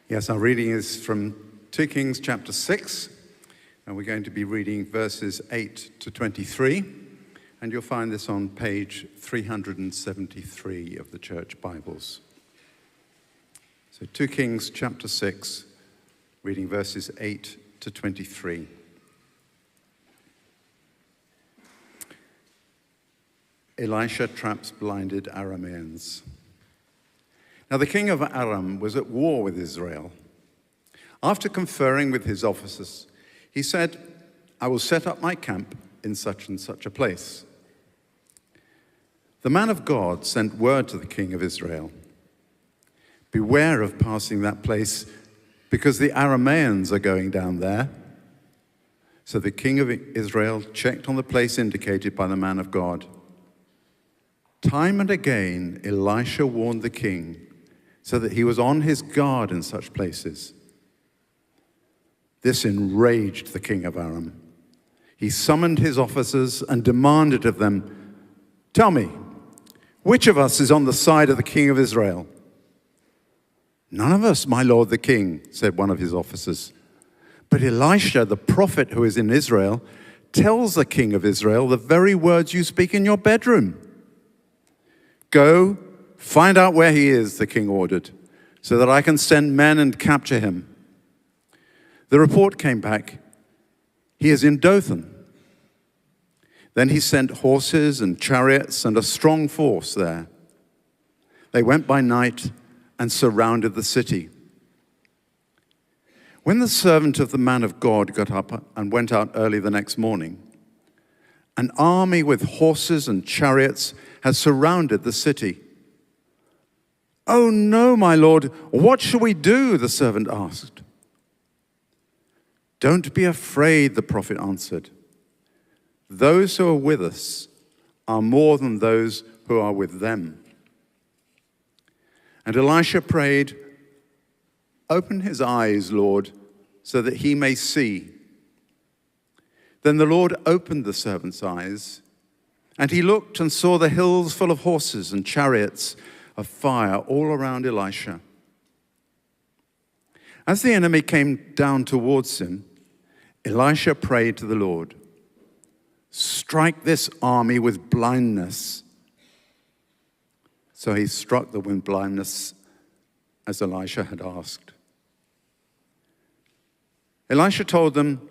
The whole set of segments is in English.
Yes, our reading is from 2 Kings chapter 6, and we're going to be reading verses 8 to 23, and you'll find this on page 373 of the church Bibles. So 2 Kings chapter 6, reading verses 8 to 23. Elisha traps blinded Arameans. Now the king of Aram was at war with Israel. After conferring with his officers, he said, "I will set up my camp in such and such a place." The man of God sent word to the king of Israel, "Beware of passing that place, because the Arameans are going down there." So the king of Israel checked on the place indicated by the man of God. Time and again, Elisha warned the king, so that he was on his guard in such places. This enraged the king of Aram. He summoned his officers and demanded of them, "Tell me, which of us is on the side of the king of Israel?" "None of us, my lord the king," said one of his officers. "But Elisha, the prophet who is in Israel, tells the king of Israel the very words you speak in your bedroom." "Go, find out where he is," the king ordered, "so that I can send men and capture him." The report came back, "He is in Dothan." Then he sent horses and chariots and a strong force there. They went by night and surrounded the city. When the servant of the man of God got up and went out early the next morning, an army with horses and chariots had surrounded the city. "Oh no, my lord, what shall we do?" the servant asked. "Don't be afraid," the prophet answered. "Those who are with us are more than those who are with them." And Elisha prayed, "Open his eyes, Lord, so that he may see." Then the Lord opened the servant's eyes, and he looked and saw the hills full of horses and chariots of fire all around Elisha. As the enemy came down towards him, Elisha prayed to the Lord, "Strike this army with blindness." So he struck them with blindness as Elisha had asked. Elisha told them,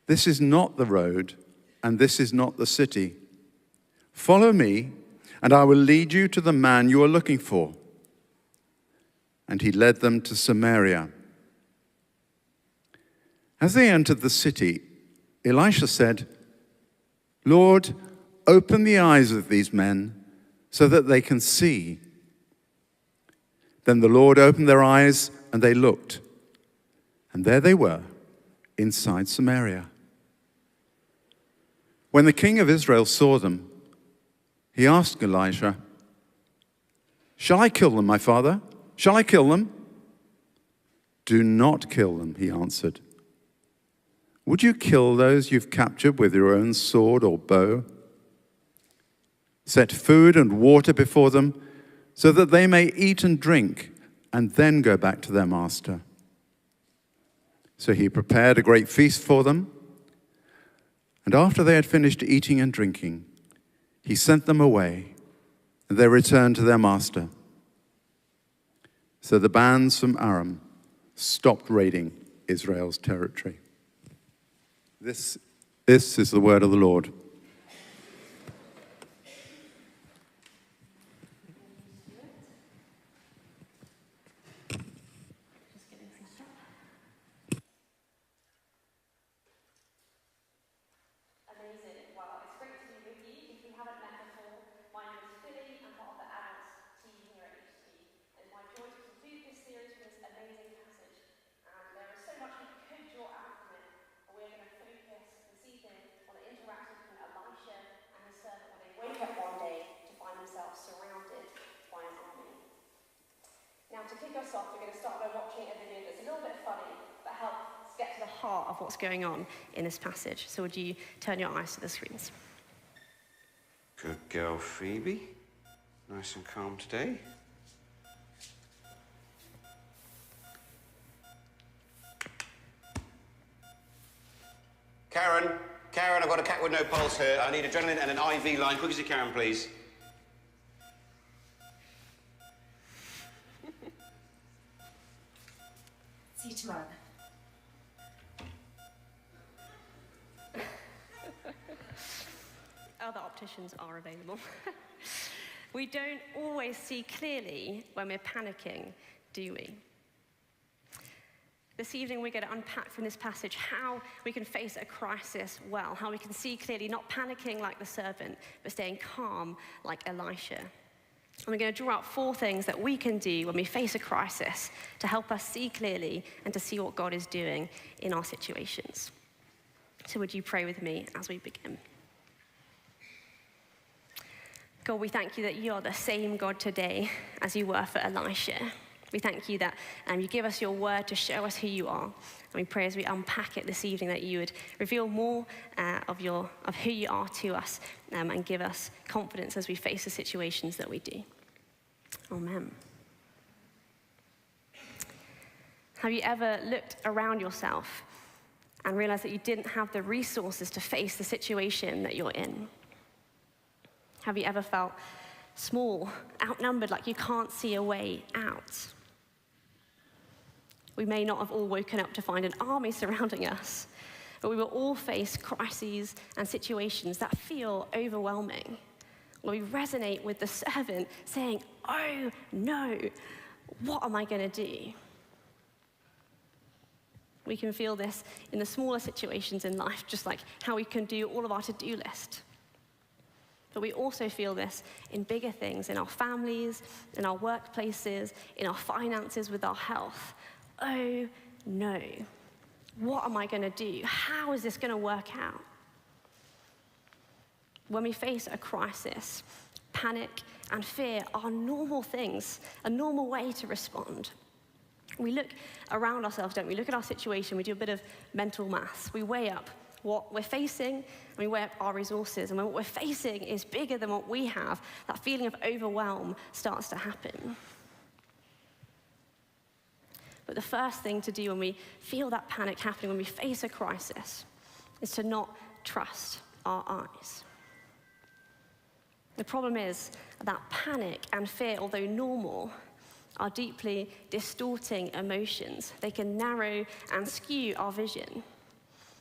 "This is not the road, and this is not the city. Follow me, and I will lead you to the man you are looking for." And he led them to Samaria. As they entered the city, Elisha said, "Lord, open the eyes of these men so that they can see." Then the Lord opened their eyes, and they looked, and there they were, inside Samaria. When the king of Israel saw them, he asked Elisha, "Shall I kill them, my father? Shall I kill them?" "Do not kill them," he answered. "Would you kill those you've captured with your own sword or bow? Set food and water before them so that they may eat and drink and then go back to their master." So he prepared a great feast for them, and after they had finished eating and drinking, he sent them away, and they returned to their master. So the bands from Aram stopped raiding Israel's territory. This is the word of the Lord. Amazing. Well, it's great to be with you. If we haven't met before, my name is Phili. I'm part of the adults team here at HT. It's my joy to conclude this series with this amazing passage. And there is so much we could draw out from it. But we're going to focus this evening on the interaction between Elisha and his servant when they wake up one day to find themselves surrounded by an army. Now, to kick us off, we're going to start by watching a video that's a little bit funny, but helps get to the heart of what's going on in this passage. So would you turn your eyes to the screens? Good girl, Phoebe. Nice and calm today. Karen, I've got a cat with no pulse here. I need adrenaline and an IV line. Quick as you can, please. See you tomorrow. Other opticians are available. We don't always see clearly when we're panicking, do we? This evening we're going to unpack from this passage how we can face a crisis well, how we can see clearly, not panicking like the servant, but staying calm like Elisha. And we're going to draw out 4 things that we can do when we face a crisis to help us see clearly and to see what God is doing in our situations. So would you pray with me as we begin? God, we thank you that you are the same God today as you were for Elisha. We thank you that you give us your word to show us who you are. And we pray as we unpack it this evening that you would reveal more of who you are to us and give us confidence as we face the situations that we do. Amen. Have you ever looked around yourself and realized that you didn't have the resources to face the situation that you're in? Have you ever felt small, outnumbered, like you can't see a way out? We may not have all woken up to find an army surrounding us, but we will all face crises and situations that feel overwhelming. Where we resonate with the servant saying, oh no, what am I going to do? We can feel this in the smaller situations in life, just like how we can do all of our to-do list. But we also feel this in bigger things, in our families, in our workplaces, in our finances, with our health. Oh no, what am I going to do? How is this going to work out? When we face a crisis, panic and fear are normal things, a normal way to respond. We look around ourselves, don't we? Look at our situation, we do a bit of mental maths. We weigh up what we're facing, and we weigh up our resources. And when what we're facing is bigger than what we have, that feeling of overwhelm starts to happen. But the first thing to do when we feel that panic happening, when we face a crisis, is to not trust our eyes. The problem is that panic and fear, although normal, are deeply distorting emotions. They can narrow and skew our vision.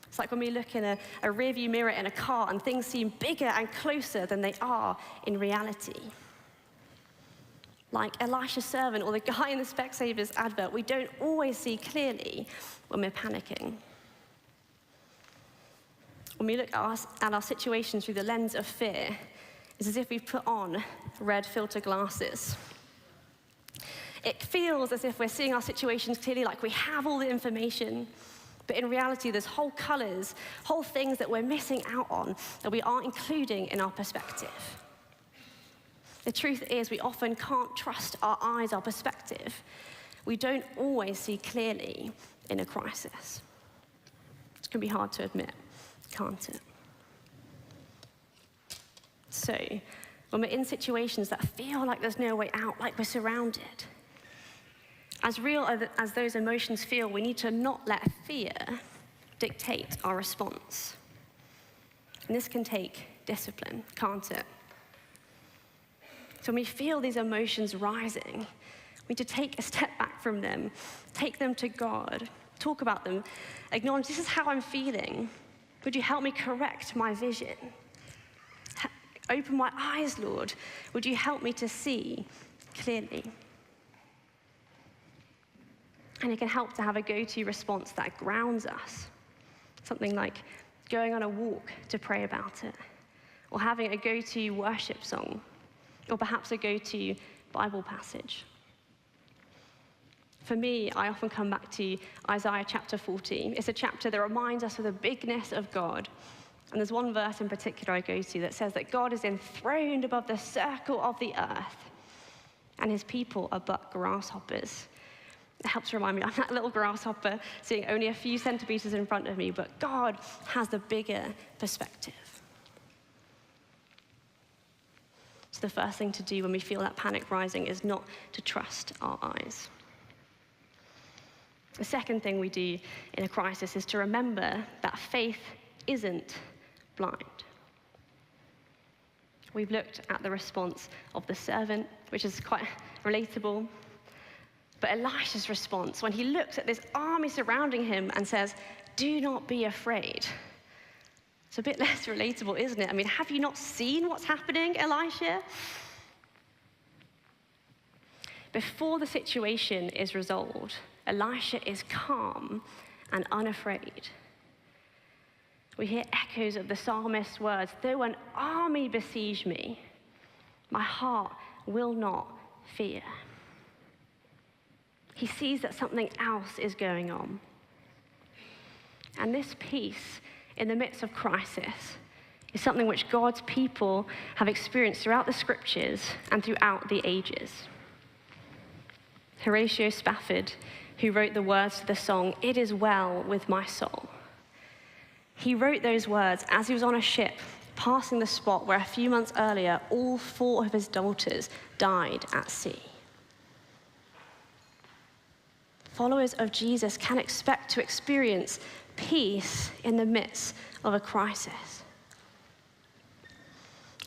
It's like when we look in a rearview mirror in a car and things seem bigger and closer than they are in reality. Like Elisha's servant or the guy in the Specsavers advert, we don't always see clearly when we're panicking. When we look at our situations through the lens of fear, it's as if we've put on red filter glasses. It feels as if we're seeing our situations clearly, like we have all the information, but in reality, there's whole colors, whole things that we're missing out on that we aren't including in our perspective. The truth is, we often can't trust our eyes, our perspective. We don't always see clearly in a crisis. It can be hard to admit, can't it? So, when we're in situations that feel like there's no way out, like we're surrounded, as real as those emotions feel, we need to not let fear dictate our response. And this can take discipline, can't it? So when we feel these emotions rising, we need to take a step back from them, take them to God, talk about them, acknowledge this is how I'm feeling. Would you help me correct my vision? Open my eyes, Lord. Would you help me to see clearly? And it can help to have a go-to response that grounds us. Something like going on a walk to pray about it, or having a go-to worship song, or perhaps a go-to Bible passage. For me, I often come back to Isaiah chapter 40. It's a chapter that reminds us of the bigness of God. And there's one verse in particular I go to that says that God is enthroned above the circle of the earth, and his people are but grasshoppers. It helps remind me, I'm that little grasshopper sitting only a few centimeters in front of me, but God has the bigger perspective. So the first thing to do when we feel that panic rising is not to trust our eyes. The second thing we do in a crisis is to remember that faith isn't blind. We've looked at the response of the servant, which is quite relatable. But Elisha's response, when he looks at this army surrounding him and says, "Do not be afraid," it's a bit less relatable, isn't it? I mean, have you not seen what's happening, Elisha? Before the situation is resolved, Elisha is calm and unafraid. We hear echoes of the psalmist's words, "Though an army besiege me, my heart will not fear." He sees that something else is going on. And this peace in the midst of crisis is something which God's people have experienced throughout the scriptures and throughout the ages. Horatio Spafford, who wrote the words to the song, "It Is Well With My Soul," he wrote those words as he was on a ship passing the spot where a few months earlier all 4 of his daughters died at sea. Followers of Jesus can expect to experience peace in the midst of a crisis.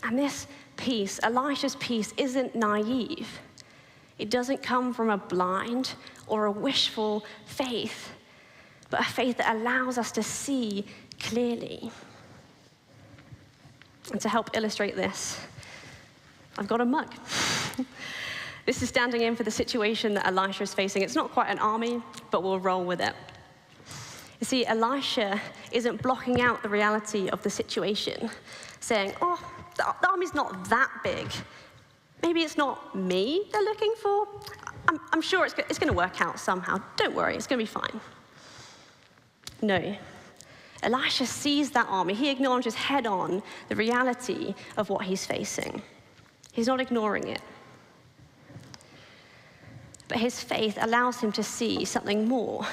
And this peace, Elisha's peace, isn't naive. It doesn't come from a blind or a wishful faith, but a faith that allows us to see clearly. And to help illustrate this, I've got a mug. This is standing in for the situation that Elisha is facing. It's not quite an army, but we'll roll with it. You see, Elisha isn't blocking out the reality of the situation, saying, "Oh, the army's not that big. Maybe it's not me they're looking for. I'm sure it's going to work out somehow. Don't worry, it's going to be fine." No. Elisha sees that army. He acknowledges head on the reality of what he's facing. He's not ignoring it. But his faith allows him to see something more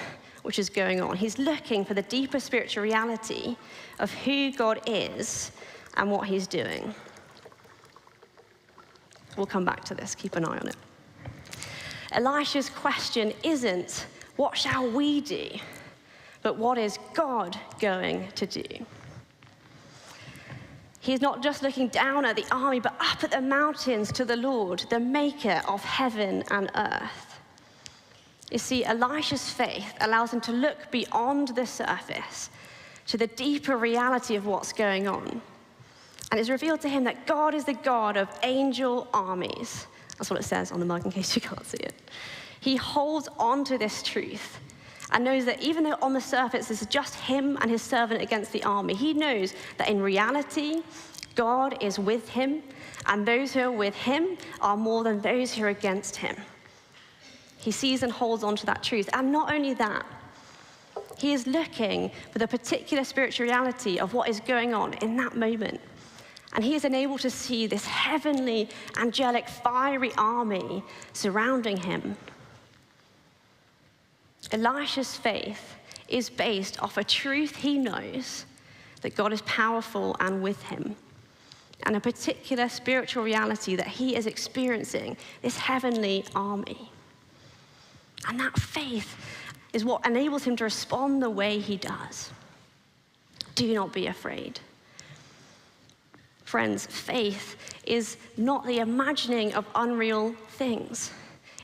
which is going on. He's looking for the deeper spiritual reality of who God is and what he's doing. We'll come back to this, keep an eye on it. Elisha's question isn't, "What shall we do?" but what is God going to do? He's not just looking down at the army, but up at the mountains to the Lord, the maker of heaven and earth. You see, Elisha's faith allows him to look beyond the surface to the deeper reality of what's going on. And it's revealed to him that God is the God of angel armies. That's what it says on the mug in case you can't see it. He holds on to this truth and knows that even though on the surface this is just him and his servant against the army, he knows that in reality, God is with him, and those who are with him are more than those who are against him. He sees and holds on to that truth. And not only that, he is looking for the particular spiritual reality of what is going on in that moment. And he is enabled to see this heavenly, angelic, fiery army surrounding him. Elisha's faith is based off a truth he knows, that God is powerful and with him, and a particular spiritual reality that he is experiencing, this heavenly army. And that faith is what enables him to respond the way he does. Do not be afraid. Friends, faith is not the imagining of unreal things.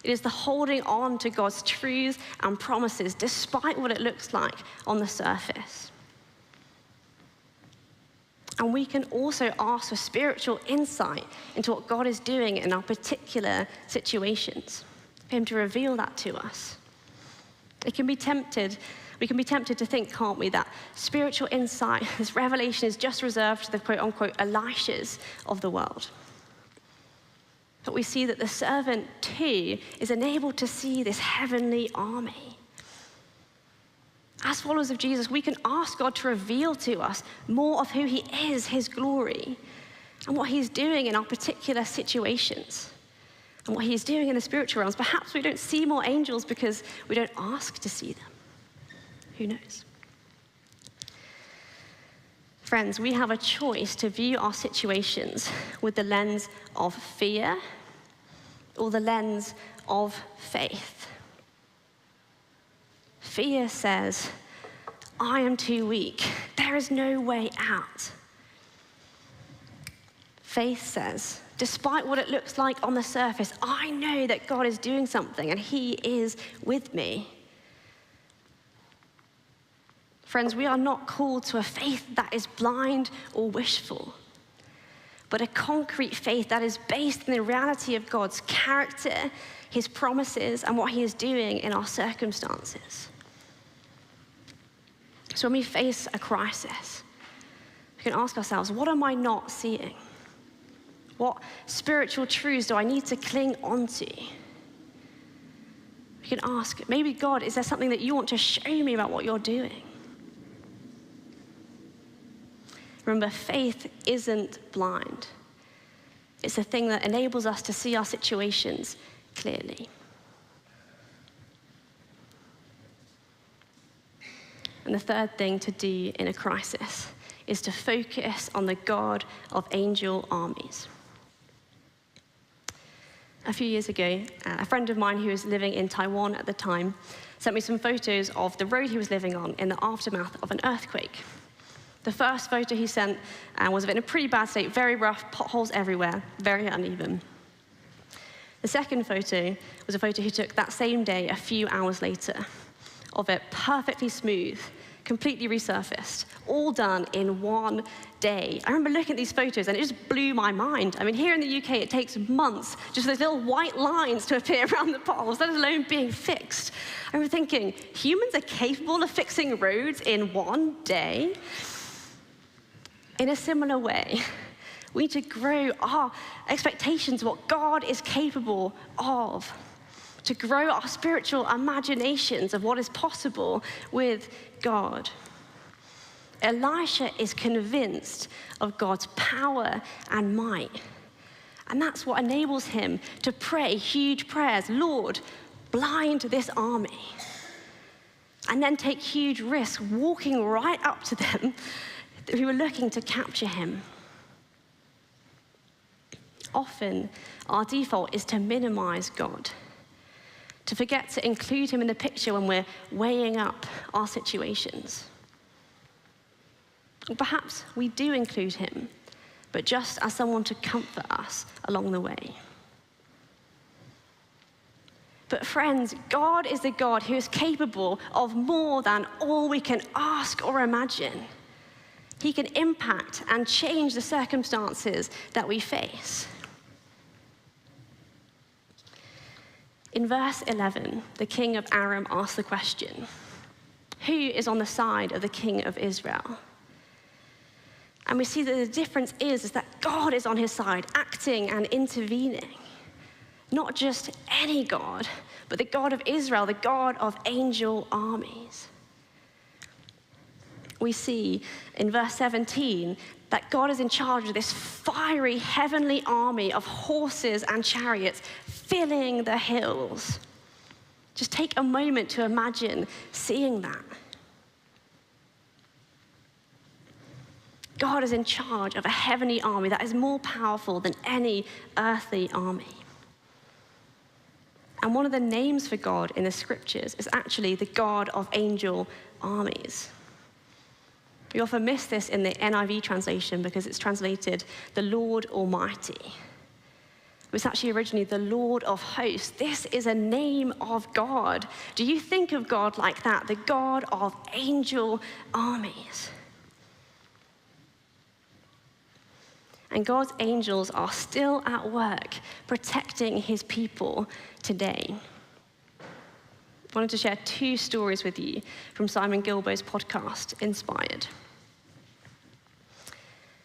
It is the holding on to God's truths and promises, despite what it looks like on the surface. And we can also ask for spiritual insight into what God is doing in our particular situations, for him to reveal that to us. We can be tempted to think, can't we, that spiritual insight, this revelation is just reserved to the quote-unquote Elishas of the world. But we see that the servant too is enabled to see this heavenly army. As followers of Jesus, we can ask God to reveal to us more of who he is, his glory, and what he's doing in our particular situations, and what he's doing in the spiritual realms. Perhaps we don't see more angels because we don't ask to see them. Who knows? Friends, we have a choice to view our situations with the lens of fear or the lens of faith. Fear says, I am too weak. There there is no way out. Faith says, despite what it looks like on the surface, I know that God is doing something and he is with me. Friends, we are not called to a faith that is blind or wishful, but a concrete faith that is based in the reality of God's character, his promises, and what he is doing in our circumstances. So when we face a crisis, we can ask ourselves, what am I not seeing? What spiritual truths do I need to cling onto? We can ask, maybe God, is there something that you want to show me about what you're doing? Remember, faith isn't blind. It's a thing that enables us to see our situations clearly. And the third thing to do in a crisis is to focus on the God of angel armies. A few years ago, a friend of mine who was living in Taiwan at the time sent me some photos of the road he was living on in the aftermath of an earthquake. The first photo he sent was of it in a pretty bad state, very rough, potholes everywhere, very uneven. The second photo was a photo he took that same day, a few hours later, of it perfectly smooth, completely resurfaced, all done in one day. I remember looking at these photos and it just blew my mind. I mean, here in the UK, it takes months just for those little white lines to appear around the potholes, let alone being fixed. I remember thinking, humans are capable of fixing roads in one day? In a similar way, we need to grow our expectations of what God is capable of, to grow our spiritual imaginations of what is possible with God. Elisha is convinced of God's power and might, and that's what enables him to pray huge prayers. Lord, blind this army, and then take huge risks walking right up to them who were looking to capture him. Often, our default is to minimize God, to forget to include him in the picture when we're weighing up our situations. Perhaps we do include him, but just as someone to comfort us along the way. But friends, God is the God who is capable of more than all we can ask or imagine. He can impact and change the circumstances that we face. In verse 11, the king of Aram asks the question, who is on the side of the king of Israel? And we see that the difference is that God is on his side, acting and intervening. Not just any God, but the God of Israel, the God of angel armies. We see in verse 17 that God is in charge of this fiery heavenly army of horses and chariots filling the hills. Just take a moment to imagine seeing that. God is in charge of a heavenly army that is more powerful than any earthly army. And one of the names for God in the scriptures is actually the God of angel armies. We often miss this in the NIV translation because it's translated the Lord Almighty. It's actually originally the Lord of hosts. This is a name of God. Do you think of God like that? The God of angel armies. And God's angels are still at work protecting his people today. I wanted to share 2 stories with you from Simon Gilbo's podcast, Inspired.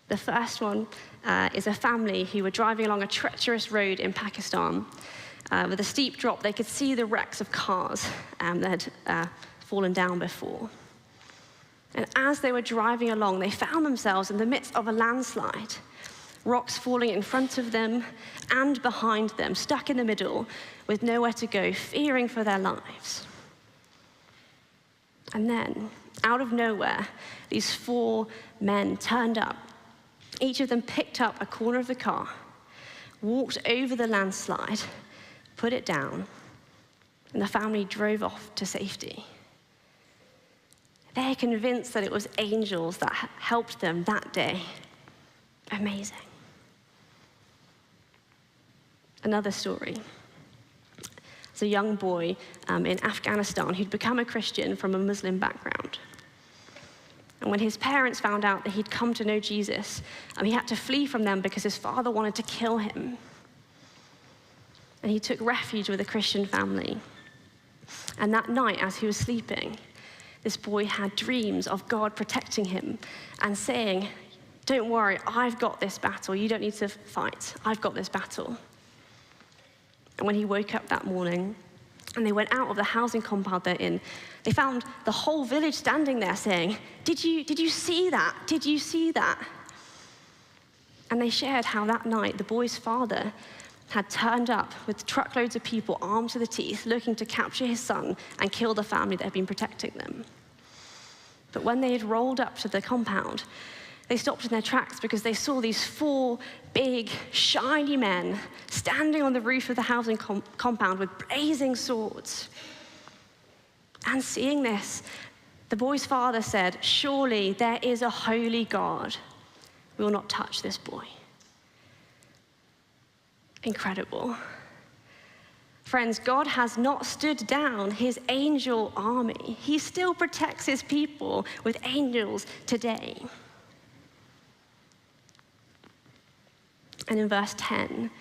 The first one is a family who were driving along a treacherous road in Pakistan. With a steep drop, they could see the wrecks of cars that had fallen down before. And as they were driving along, they found themselves in the midst of a landslide. Rocks falling in front of them and behind them, stuck in the middle with nowhere to go, fearing for their lives. And then, out of nowhere, these 4 men turned up. Each of them picked up a corner of the car, walked over the landslide, put it down, and the family drove off to safety. They're convinced that it was angels that helped them that day. Amazing. Another story. There's a young boy in Afghanistan who'd become a Christian from a Muslim background. And when his parents found out that he'd come to know Jesus, he had to flee from them because his father wanted to kill him. And he took refuge with a Christian family. And that night, as he was sleeping, this boy had dreams of God protecting him and saying, "Don't worry, I've got this battle. You don't need to fight. I've got this battle." And when he woke up that morning and they went out of the housing compound they're in, they found the whole village standing there saying, Did you see that? Did you see that? And they shared how that night the boy's father had turned up with truckloads of people armed to the teeth, looking to capture his son and kill the family that had been protecting them. But when they had rolled up to the compound, they stopped in their tracks because they saw these 4 big, shiny men standing on the roof of the housing compound with blazing swords. And seeing this, the boy's father said, "Surely there is a holy God. We will not touch this boy." Incredible. Friends, God has not stood down his angel army. He still protects his people with angels today. And in verse 10,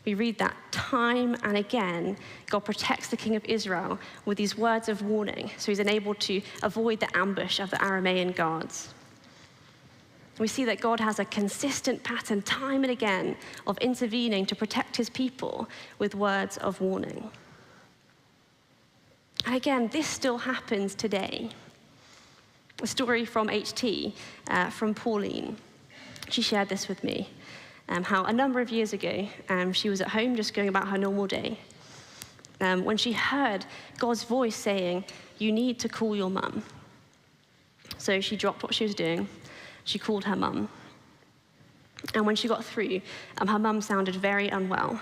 we read that time and again, God protects the king of Israel with these words of warning, so he's unable to avoid the ambush of the Aramean guards. We see that God has a consistent pattern time and again of intervening to protect his people with words of warning. And again, this still happens today. A story from HT, from Pauline. She shared this with me. How a number of years ago, she was at home just going about her normal day, when she heard God's voice saying, "You need to call your mum." So she dropped what she was doing. She called her mum. And when she got through, her mum sounded very unwell.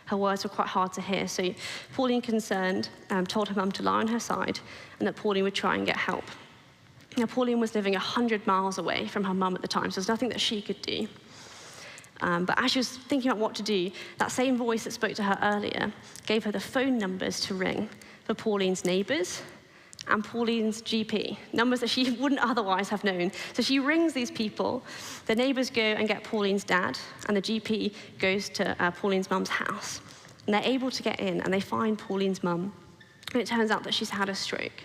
Her words were quite hard to hear. So Pauline, concerned, told her mum to lie on her side and that Pauline would try and get help. Now, Pauline was living 100 miles away from her mum at the time, so there's nothing that she could do. But as she was thinking about what to do, that same voice that spoke to her earlier gave her the phone numbers to ring for Pauline's neighbors and Pauline's GP, numbers that she wouldn't otherwise have known. So she rings these people, the neighbors go and get Pauline's dad, and the GP goes to Pauline's mum's house. And they're able to get in, and they find Pauline's mum, and it turns out that she's had a stroke.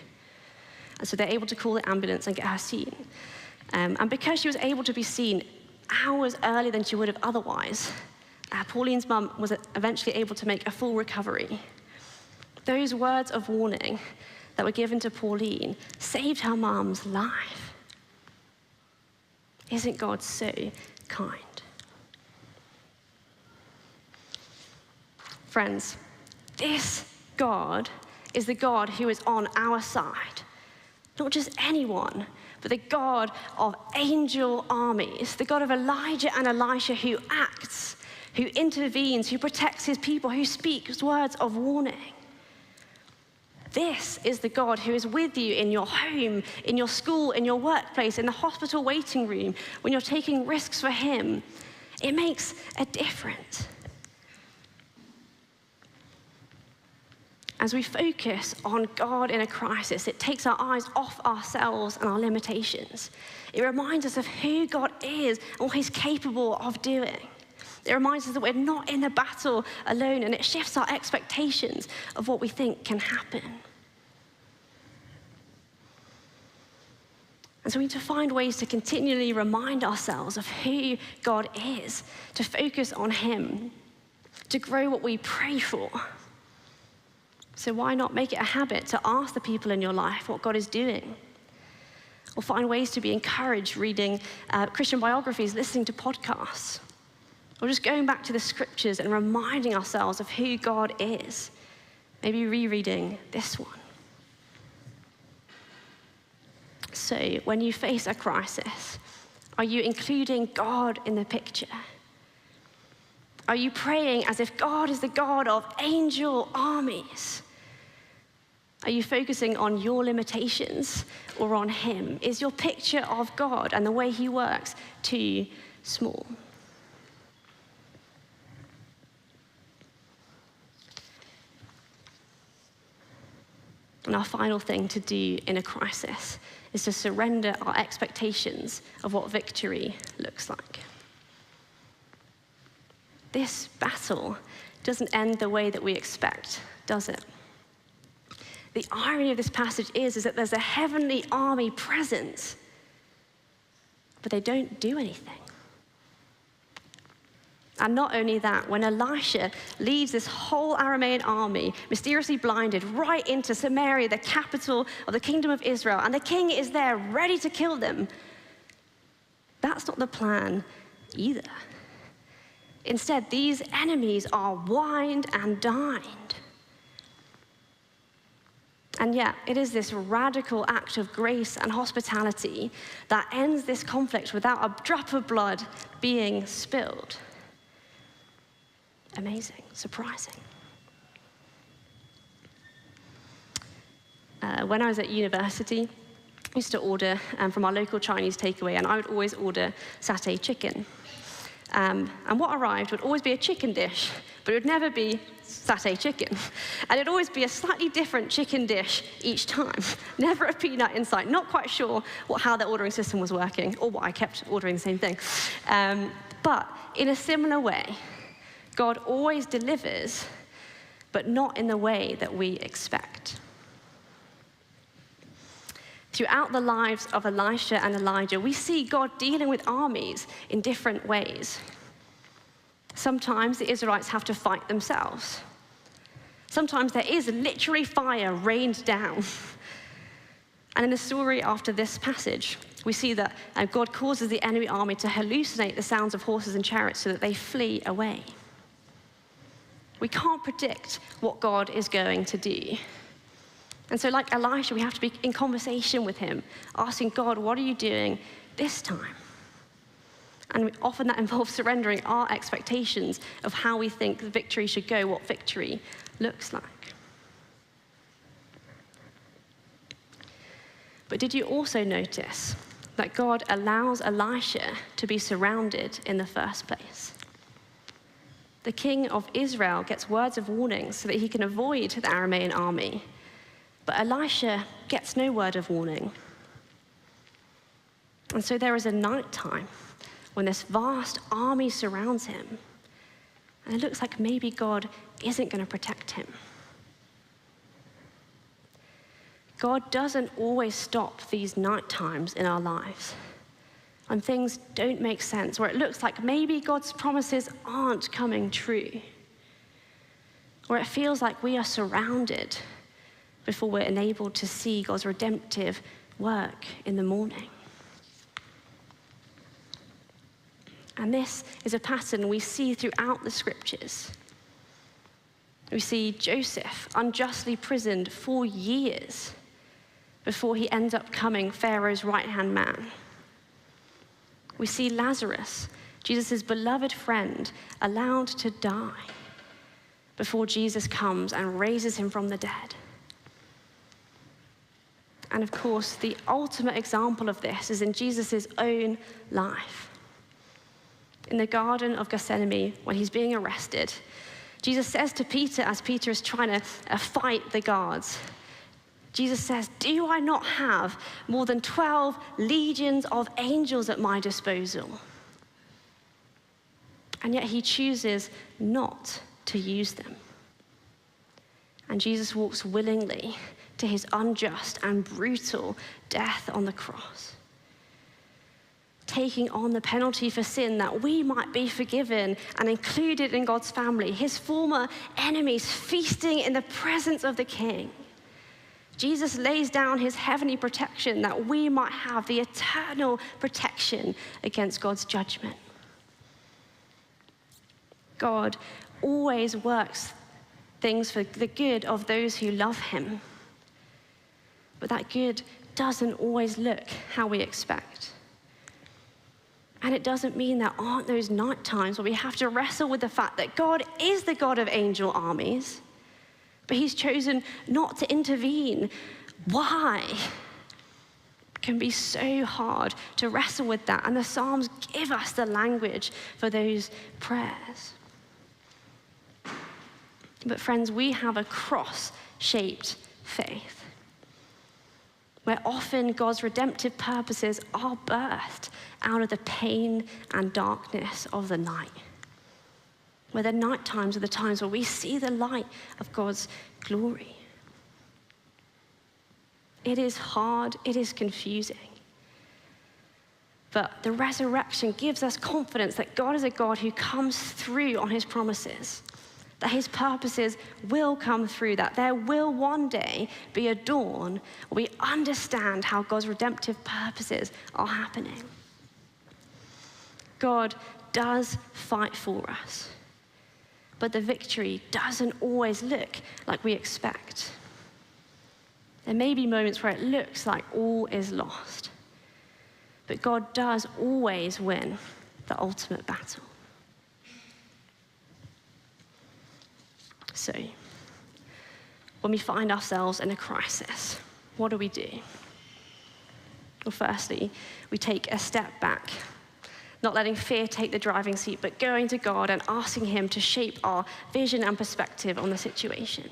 And so they're able to call the ambulance and get her seen. And because she was able to be seen hours earlier than she would have otherwise, Pauline's mum was eventually able to make a full recovery. Those words of warning that were given to Pauline saved her mum's life. Isn't God so kind? Friends, this God is the God who is on our side. Not just anyone, but the God of angel armies, the God of Elijah and Elisha, who acts, who intervenes, who protects his people, who speaks words of warning. This is the God who is with you in your home, in your school, in your workplace, in the hospital waiting room, when you're taking risks for him. It makes a difference. As we focus on God in a crisis, it takes our eyes off ourselves and our limitations. It reminds us of who God is and what he's capable of doing. It reminds us that we're not in the battle alone, and it shifts our expectations of what we think can happen. And so we need to find ways to continually remind ourselves of who God is, to focus on him, to grow what we pray for. So why not make it a habit to ask the people in your life what God is doing? Or find ways to be encouraged reading Christian biographies, listening to podcasts. Or just going back to the scriptures and reminding ourselves of who God is. Maybe rereading this one. So when you face a crisis, are you including God in the picture? Are you praying as if God is the God of angel armies? Are you focusing on your limitations or on him? Is your picture of God and the way he works too small? And our final thing to do in a crisis is to surrender our expectations of what victory looks like. This battle doesn't end the way that we expect, does it? The irony of this passage is that there's a heavenly army present, but they don't do anything. And not only that, when Elisha leads this whole Aramean army, mysteriously blinded, right into Samaria, the capital of the kingdom of Israel, and the king is there ready to kill them, that's not the plan either. Instead, these enemies are wined and dined. And yet, it is this radical act of grace and hospitality that ends this conflict without a drop of blood being spilled. Amazing, surprising. When I was at university, I used to order from our local Chinese takeaway, and I would always order satay chicken. And what arrived would always be a chicken dish, but it would never be satay chicken. And it'd always be a slightly different chicken dish each time. Never a peanut in sight. Not quite sure how the ordering system was working, or why I kept ordering the same thing. But in a similar way, God always delivers, but not in the way that we expect. Throughout the lives of Elisha and Elijah, we see God dealing with armies in different ways. Sometimes the Israelites have to fight themselves. Sometimes there is literally fire rained down. And in the story after this passage, we see that God causes the enemy army to hallucinate the sounds of horses and chariots so that they flee away. We can't predict what God is going to do. And so like Elisha, we have to be in conversation with him, asking God, what are you doing this time? And often that involves surrendering our expectations of how we think victory should go, what victory looks like. But did you also notice that God allows Elisha to be surrounded in the first place? The king of Israel gets words of warning so that he can avoid the Aramean army. But Elisha gets no word of warning. And so there is a night time when this vast army surrounds him. And it looks like maybe God isn't going to protect him. God doesn't always stop these night times in our lives. And things don't make sense, where it looks like maybe God's promises aren't coming true. Where it feels like we are surrounded before we're enabled to see God's redemptive work in the morning. And this is a pattern we see throughout the scriptures. We see Joseph unjustly imprisoned for years before he ends up becoming Pharaoh's right-hand man. We see Lazarus, Jesus' beloved friend, allowed to die before Jesus comes and raises him from the dead. And of course, the ultimate example of this is in Jesus' own life. In the Garden of Gethsemane, when he's being arrested, Jesus says to Peter, as Peter is trying to fight the guards, Jesus says, "Do I not have more than 12 legions of angels at my disposal?" And yet he chooses not to use them. And Jesus walks willingly to his unjust and brutal death on the cross, taking on the penalty for sin that we might be forgiven and included in God's family, his former enemies feasting in the presence of the King. Jesus lays down his heavenly protection that we might have the eternal protection against God's judgment. God always works things for the good of those who love him. But that good doesn't always look how we expect. And it doesn't mean there aren't those night times where we have to wrestle with the fact that God is the God of angel armies, but he's chosen not to intervene. Why? It can be so hard to wrestle with that, and the Psalms give us the language for those prayers. But friends, we have a cross-shaped faith, where often God's redemptive purposes are birthed out of the pain and darkness of the night. Where the night times are the times where we see the light of God's glory. It is hard, it is confusing. But the resurrection gives us confidence that God is a God who comes through on his promises, that his purposes will come through, that there will one day be a dawn where we understand how God's redemptive purposes are happening. God does fight for us, but the victory doesn't always look like we expect. There may be moments where it looks like all is lost, but God does always win the ultimate battle. So, when we find ourselves in a crisis, what do we do? Well, firstly, we take a step back, not letting fear take the driving seat, but going to God and asking him to shape our vision and perspective on the situation.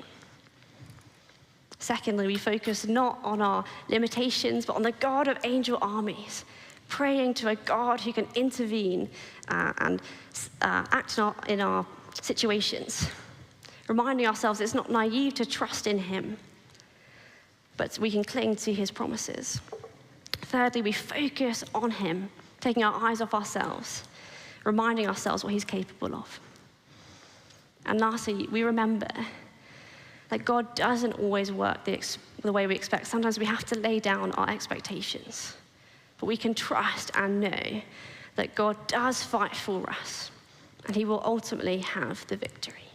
Secondly, we focus not on our limitations, but on the God of angel armies, praying to a God who can intervene and act in our situations, reminding ourselves it's not naive to trust in him, but we can cling to his promises. Thirdly, we focus on him, taking our eyes off ourselves, reminding ourselves what he's capable of. And lastly, we remember that God doesn't always work the way we expect. Sometimes we have to lay down our expectations. But we can trust and know that God does fight for us, and he will ultimately have the victory.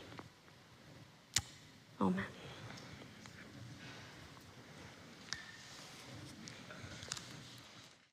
Amen.